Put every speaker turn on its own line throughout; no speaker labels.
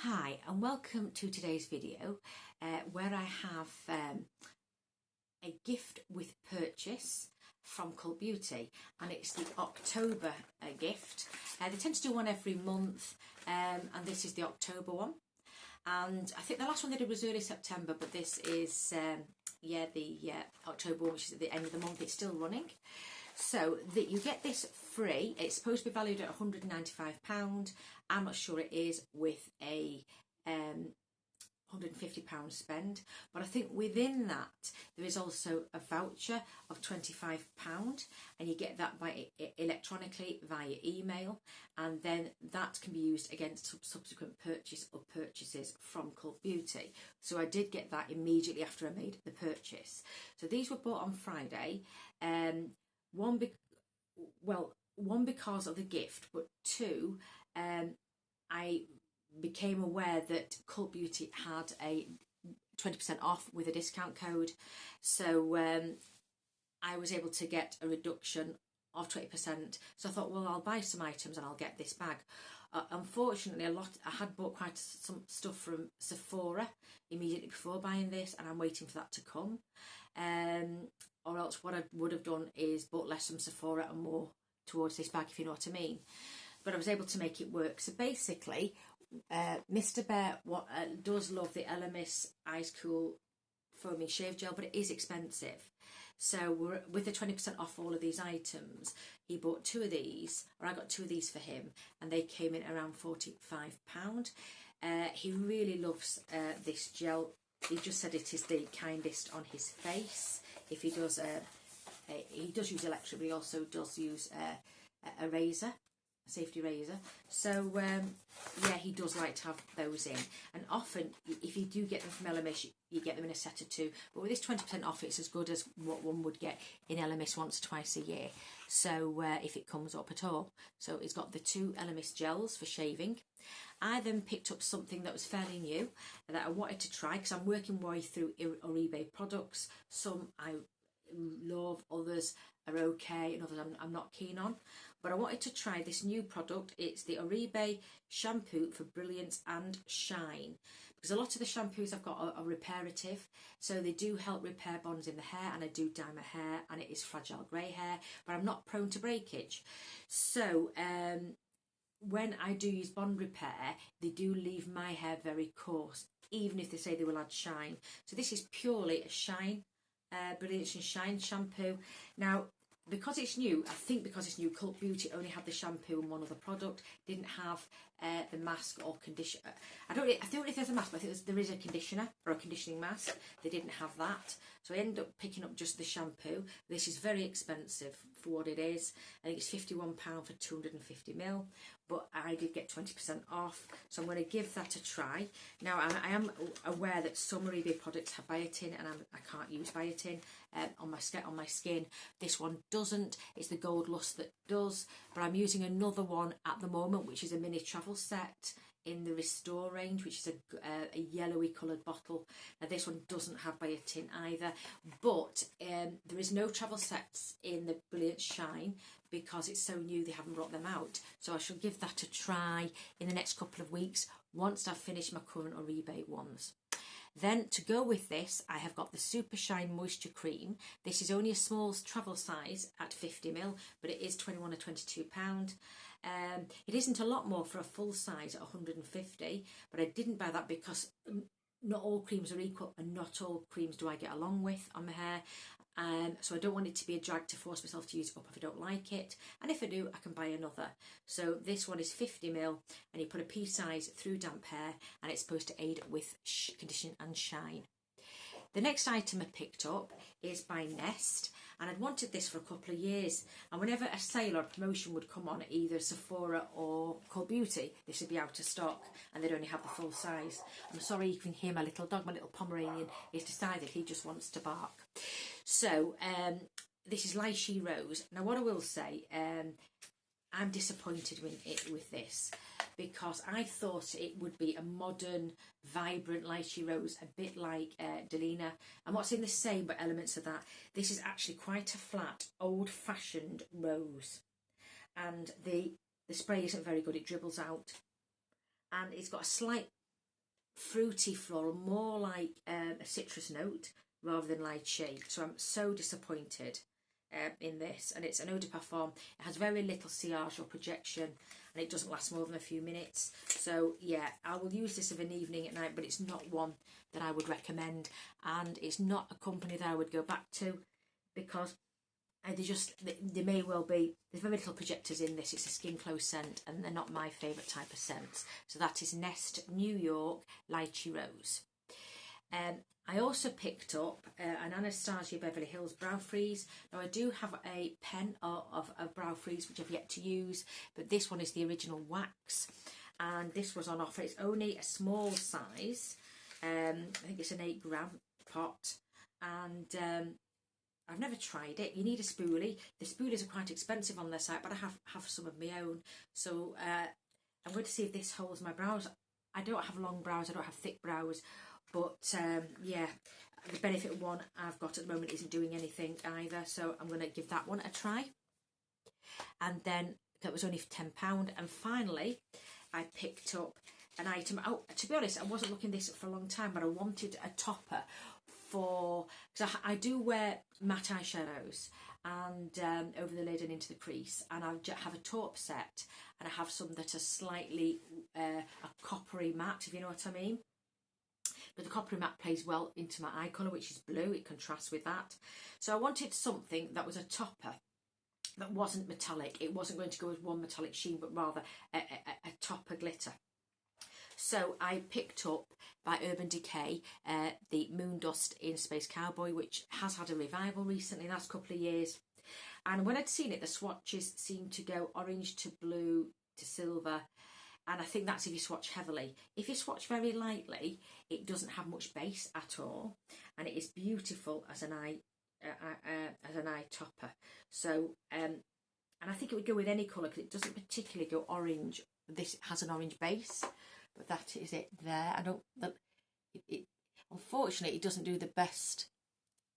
Hi and welcome to today's video where I have a gift with purchase from Cult Beauty, and it's the October gift. They tend to do one every month, and this is the October one, and I think the last one they did was early September, but this is the October one, which is at the end of the month. It's still running. So that you get this free. It's supposed to be valued at £195. I'm not sure it is, with a £150 spend, but I think within that there is also a voucher of £25, and you get that by electronically via email, and then that can be used against subsequent purchase or purchases from Cult Beauty. So I did get that immediately after I made the purchase. So these were bought on Friday. One because of the gift, but two, I became aware that Cult Beauty had a 20% off with a discount code, so I was able to get a reduction of 20%. So I thought, well, I'll buy some items and I'll get this back. Unfortunately, I had bought quite some stuff from Sephora immediately before buying this, and I'm waiting for that to come. Or else what I would have done is bought less from Sephora and more towards this bag, if you know what I mean. But I was able to make it work. So basically, Mr. Bear does love the Elemis Ice Cool Foaming Shave Gel, but it is expensive. So with the 20% off all of these items, he bought two of these, or I got two of these for him, and they came in around £45. He really loves this gel. He just said it is the kindest on his face. If he does, he does use electric, but he also does use a razor, a safety razor. So yeah, he does like to have those in. And often, if you do get them from Elemis, you get them in a set of two. But with this 20% off, it's as good as what one would get in Elemis once or twice a year. So if it comes up at all. So it's got the two Elemis gels for shaving. I then picked up something that was fairly new that I wanted to try, because I'm working my way through or eBay products. Some I love, others are okay, and others I'm not keen on. But I wanted to try this new product. It's the Oribe shampoo for brilliance and shine, because a lot of the shampoos I've got are reparative, so they do help repair bonds in the hair, and I do dye my hair, and it is fragile grey hair, but I'm not prone to breakage. So when I do use bond repair, they do leave my hair very coarse, even if they say they will add shine. So this is purely a shine, brilliance and shine shampoo. Now, because it's new, I think because it's new, Cult Beauty only had the shampoo and one other product, didn't have the mask or conditioner. I don't know if there's a mask, but I think there is a conditioner or a conditioning mask. They didn't have that. So I ended up picking up just the shampoo. This is very expensive for what it is. I think it's £51 for 250ml, but I did get 20% off. So I'm going to give that a try. Now, I am aware that some eBay products have biotin, and I can't use biotin on my skin. This one doesn't. It's the Gold Lust that does, but I'm using another one at the moment, which is a mini travel set in the Restore range, which is a yellowy coloured bottle. Now, this one doesn't have biotin either, but there is no travel sets in the Brilliant Shine because it's so new, they haven't brought them out. So I shall give that a try in the next couple of weeks once I've finished my current Oribe ones. Then, to go with this, I have got the Super Shine Moisture Cream. This is only a small travel size at 50ml, but it is £21 or £22. It isn't a lot more for a full size at 150, but I didn't buy that because not all creams are equal, and not all creams do I get along with on my hair. So I don't want it to be a drag to force myself to use it up if I don't like it, and if I do, I can buy another. So this one is 50ml, and you put a pea size through damp hair, and it's supposed to aid with condition and shine. The next item I picked up is by Nest, and I'd wanted this for a couple of years, and whenever a sale or a promotion would come on at either Sephora or Cult Beauty, this would be out of stock and they'd only have the full size. I'm sorry, you can hear my little dog, my little Pomeranian, he's decided he just wants to bark. So this is Lychee Rose. Now, what I will say, I'm disappointed with this, because I thought it would be a modern, vibrant Lychee Rose, a bit like Delina. I'm not saying the same, but elements of that. This is actually quite a flat, old-fashioned rose, and the spray isn't very good. It dribbles out, and it's got a slight fruity floral, more like a citrus note rather than light shade. So I'm so disappointed in this. And it's an eau de parfum. It has very little sillage or projection, and it doesn't last more than a few minutes. So yeah, I will use this of an evening at night, but it's not one that I would recommend, and it's not a company that I would go back to, because they may well be, there's very little projectors in this. It's a skin close scent, and they're not my favourite type of scents. So that is Nest New York Lychee Rose. I also picked up an Anastasia Beverly Hills Brow Freeze. Now I do have a pen of Brow Freeze which I've yet to use, but this one is the original wax, and this was on offer. It's only a small size. I think it's an 8-gram pot, and I've never tried it. You need a spoolie. The spoolies are quite expensive on their site, but I have some of my own. So I'm going to see if this holds my brows. I don't have long brows. I don't have thick brows. But yeah, the Benefit one I've got at the moment isn't doing anything either. So I'm going to give that one a try. And then that was only for £10. And finally, I picked up an item. Oh, to be honest, I wasn't looking this for a long time, but I wanted a topper for, because I do wear matte eyeshadows and over the lid and into the crease, and I have a taupe set, and I have some that are slightly a coppery matte, if you know what I mean. But the coppery matte plays well into my eye colour, which is blue. It contrasts with that. So I wanted something that was a topper that wasn't metallic. It wasn't going to go with one metallic sheen, but rather a topper glitter. So I picked up by Urban Decay the Moon Dust in Space Cowboy, which has had a revival recently, the last couple of years. And when I'd seen it, the swatches seemed to go orange to blue to silver. And I think that's if you swatch heavily. If you swatch very lightly, it doesn't have much base at all, and it is beautiful as an eye topper. So and I think it would go with any colour, because it doesn't particularly go orange. This has an orange base, but that is it there. I don't. Unfortunately, it doesn't do the best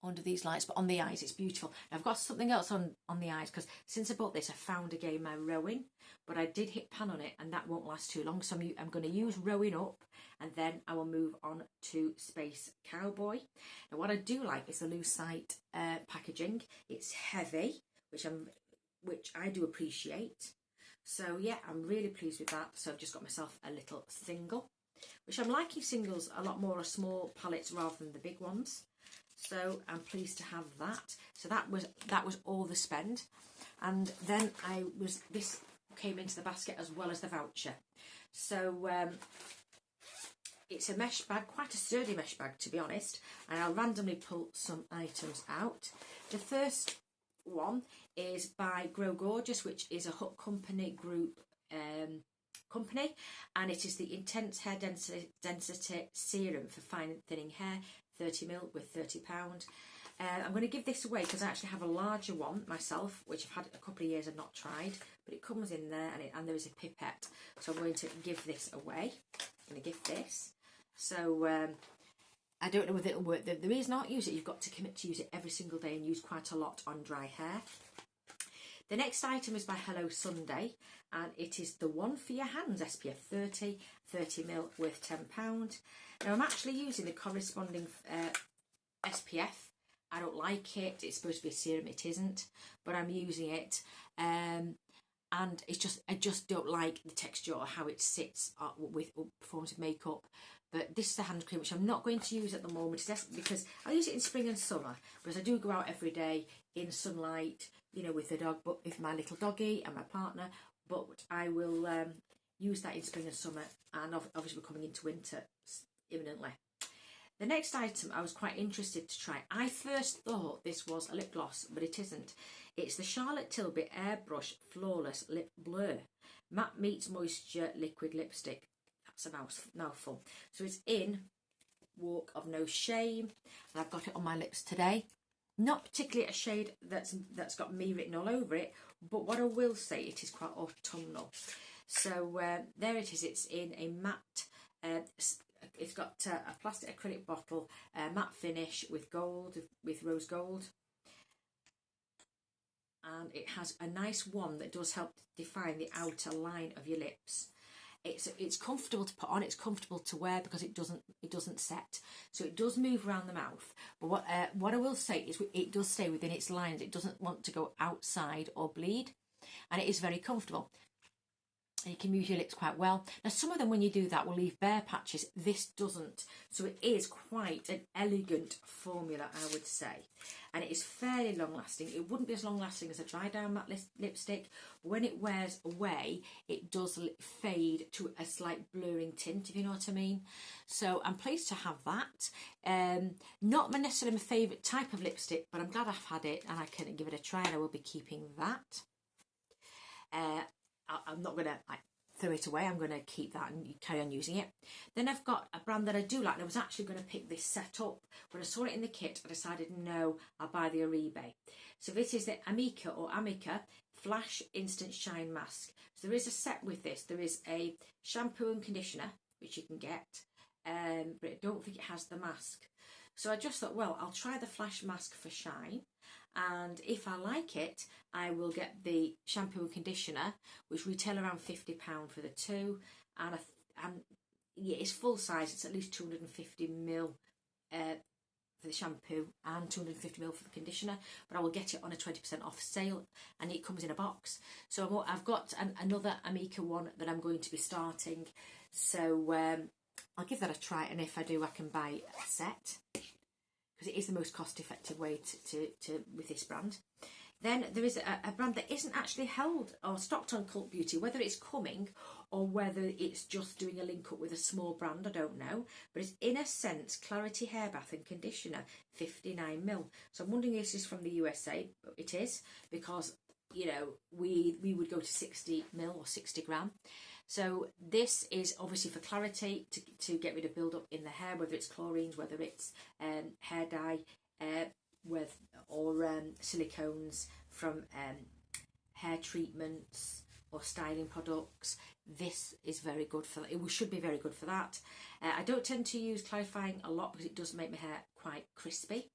under these lights, but on the eyes it's beautiful. Now, I've got something else on the eyes, because since I bought this I found again my Rowan, but I did hit pan on it and that won't last too long, so I'm going to use Rowan up, and then I will move on to Space Cowboy. Now what I do like is the Lucite packaging. It's heavy, which I do appreciate. So yeah, I'm really pleased with that. So I've just got myself a little single, which I'm liking singles a lot more, small palettes rather than the big ones. So I'm pleased to have that. So that was all the spend, and then this came into the basket as well as the voucher. So it's a mesh bag, quite a sturdy mesh bag to be honest, and I'll randomly pull some items out. The first one is by Grow Gorgeous, which is a Hut Company group company, and it is the Intense Hair Density Serum for fine and thinning hair, 30ml with £30. I'm going to give this away because I actually have a larger one myself, which I've had a couple of years and not tried, but it comes in there, and there is a pipette, so I'm going to give this away. I'm going to give this. So I don't know whether it'll work. The reason I don't use it, you've got to commit to use it every single day and use quite a lot on dry hair. The next item is by Hello Sunday, and it is the One for Your Hands SPF 30, 30ml worth £10. Now I'm actually using the corresponding SPF. I don't like it. It's supposed to be a serum. It isn't, but I'm using it, and I just don't like the texture or how it sits with performs with makeup. But this is a hand cream which I'm not going to use at the moment, because I use it in spring and summer, because I do go out every day in sunlight, you know, with the dog, but with my little doggy and my partner. But I will use that in spring and summer, and obviously we're coming into winter imminently. The next item I was quite interested to try. I first thought this was a lip gloss, but it isn't. It's the Charlotte Tilbury Airbrush Flawless Lip Blur Matte Meets Moisture Liquid Lipstick. That's a mouthful. So it's in Walk of No Shame, and I've got it on my lips today. Not particularly a shade that's got me written all over it, but what I will say, it is quite autumnal. So there it is. It's in a matte. It's got a plastic acrylic bottle, matte finish with gold, with rose gold, and it has a nice wand that does help define the outer line of your lips. it's comfortable to put on, it's comfortable to wear because it doesn't set, so it does move around the mouth. But what I will say is it does stay within its lines. It doesn't want to go outside or bleed, and it is very comfortable. And you can move your lips quite well. Now, some of them, when you do that, will leave bare patches. This doesn't. So it is quite an elegant formula, I would say. And it is fairly long-lasting. It wouldn't be as long-lasting as a dry-down matte lipstick. But when it wears away, it does fade to a slight blurring tint, if you know what I mean. So I'm pleased to have that. Not necessarily my favourite type of lipstick, but I'm glad I've had it and I can give it a try, and I will be keeping that. I'm not going to throw it away. I'm going to keep that and carry on using it. Then I've got a brand that I do like, and I was actually going to pick this set up. When I saw it in the kit, I decided, no, I'll buy the Oribe. So this is the Amica Flash Instant Shine Mask. So there is a set with this. There is a shampoo and conditioner, which you can get, but I don't think it has the mask. So I just thought, well, I'll try the Flash Mask for Shine. And if I like it, I will get the shampoo and conditioner, which retail around £50 for the two. And yeah, it's full size. It's at least 250ml for the shampoo and 250ml for the conditioner. But I will get it on a 20% off sale, and it comes in a box. So I've got another Amica one that I'm going to be starting. So I'll give that a try, and if I do, I can buy a set, because it is the most cost-effective way to with this brand. Then there is a brand that isn't actually held or stocked on Cult Beauty. Whether it's coming or whether it's just doing a link up with a small brand, I don't know. But it's In a Sense Clarity Hair Bath and Conditioner, 59ml. So I'm wondering if this is from the USA. It is, because, you know, we would go to 60ml or 60 gram. So this is obviously for clarity, to get rid of build-up in the hair, whether it's chlorines, whether it's hair dye, or silicones from hair treatments or styling products. This is very good for that. It should be very good for that. I don't tend to use clarifying a lot because it does make my hair quite crispy,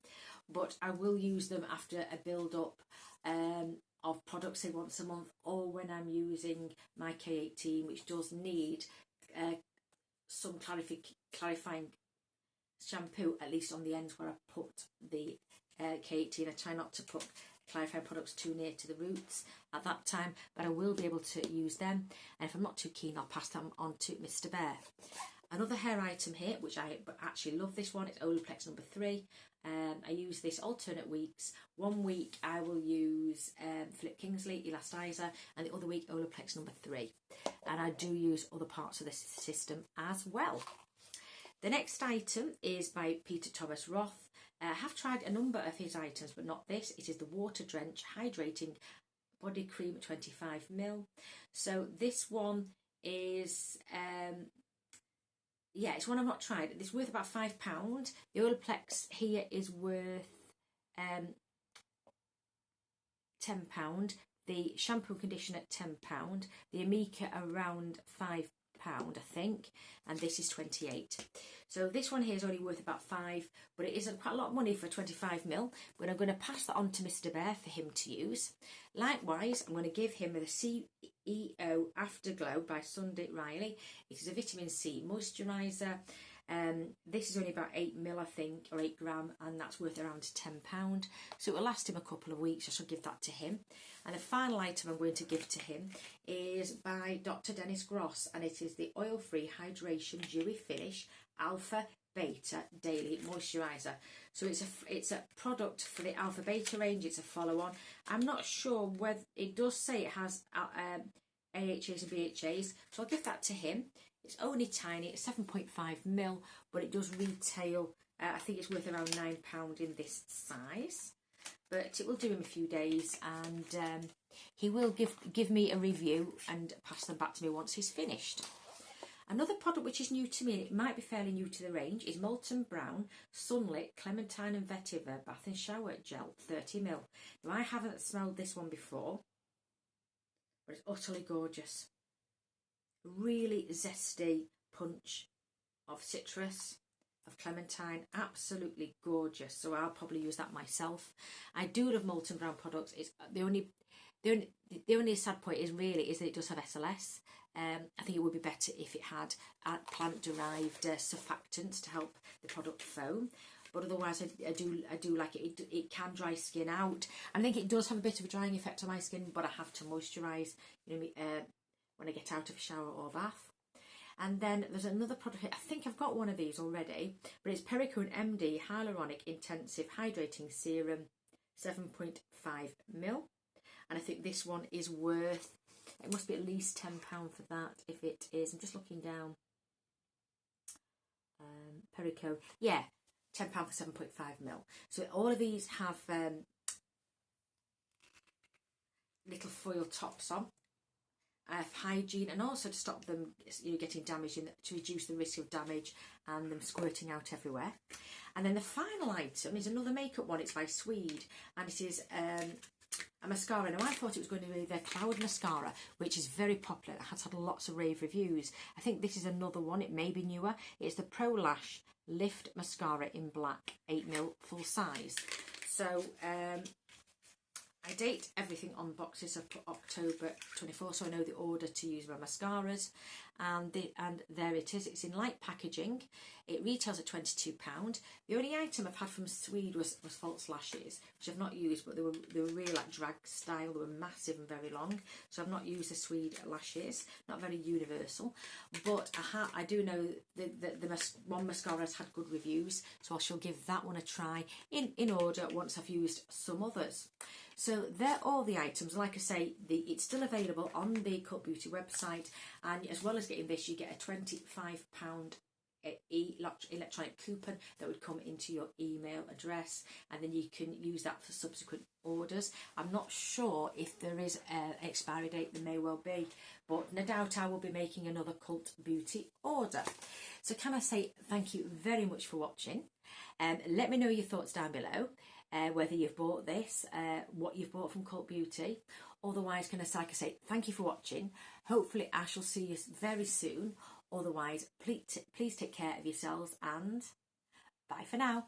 but I will use them after a build-up of products, say once a month, or when I'm using my K18, which does need some clarifying shampoo, at least on the ends where I put the K18. I try not to put clarifying products too near to the roots at that time, but I will be able to use them, and if I'm not too keen, I'll pass them on to Mr. Bear. Another hair item here, which I actually love this one, it's Olaplex number 3. I use this alternate weeks. 1 week I will use Philip Kingsley Elastizer, and the other week Olaplex number 3. And I do use other parts of this system as well. The next item is by Peter Thomas Roth. I have tried a number of his items, but not this. It is the Water Drench Hydrating Body Cream 25ml. So this one is... yeah, it's one I've not tried. It's worth about £5. The Olaplex here is worth £10. The shampoo and conditioner £10. The Amica around £5, I think, and this is 28. So this one here is only worth about £5, but it is quite a lot of money for 25ml. But I'm going to pass that on to Mr. Bear for him to use. Likewise, I'm going to give him the CEO Afterglow by Sunday Riley. It is a vitamin C moisturiser. This is only about 8ml, I think, or 8 gram, and that's worth around £10. So it will last him a couple of weeks. I shall give that to him. And the final item I'm going to give to him is by Dr. Dennis Gross, and it is the Oil-Free Hydration Dewy Finish Alpha Beta Daily Moisturiser. So it's a product for the Alpha Beta range. It's a follow-on. I'm not sure whether it does say it has AHAs and BHAs, so I'll give that to him. It's only tiny, it's 7.5ml, but it does retail, I think it's worth around £9 in this size. But it will do him a few days, and he will give me a review and pass them back to me once he's finished. Another product which is new to me, and it might be fairly new to the range, is Molten Brown Sunlit Clementine and Vetiver Bath and Shower Gel 30ml. Now, I haven't smelled this one before, but it's utterly gorgeous. Really zesty punch of citrus, of clementine, absolutely gorgeous. So I'll probably use that myself. I do love Molten Brown products. It's the only sad point is that it does have SLS. I think it would be better if it had plant-derived surfactants to help the product foam. But otherwise, I do like it. It can dry skin out. I think it does have a bit of a drying effect on my skin, but I have to moisturise, when I get out of a shower or bath. And then there's another product here. I think I've got one of these already, but it's Perricone MD Hyaluronic Intensive Hydrating Serum, 7.5 ml. And I think this one is worth, it must be at least £10 for that, if it is. I'm just looking down. Perricone, yeah, £10 for 7.5 ml. So all of these have little foil tops on. Hygiene, and also to stop them getting damaged, to reduce the risk of damage and them squirting out everywhere. And then the final item is another makeup one. It's by Swede, and it is a mascara. Now, I thought it was going to be their Cloud Mascara, which is very popular. It has had lots of rave reviews. I think this is another one. It may be newer. It's the Pro Lash Lift Mascara in black, 8 ml, full size. So I date everything on boxes. I put October 24, so I know the order to use my mascaras. And there it is. It's in light packaging. It retails at £22. The only item I've had from Swede was false lashes, which I've not used, but they were really like drag style. They were massive and very long, so I've not used the Swede lashes. Not very universal, but I do know that the one mascara has had good reviews, so I shall give that one a try in order once I've used some others. So they're all the items. Like I say, it's still available on the Cult Beauty website, and as well as getting this, you get a £25 electronic coupon that would come into your email address, and then you can use that for subsequent orders. I'm not sure if there is an expiry date. There may well be, but no doubt I will be making another Cult Beauty order. So can I say thank you very much for watching. Let me know your thoughts down below, whether you've bought this, what you've bought from Cult Beauty. Otherwise, can I say thank you for watching. Hopefully I shall see you very soon. Otherwise, please take care of yourselves, and bye for now.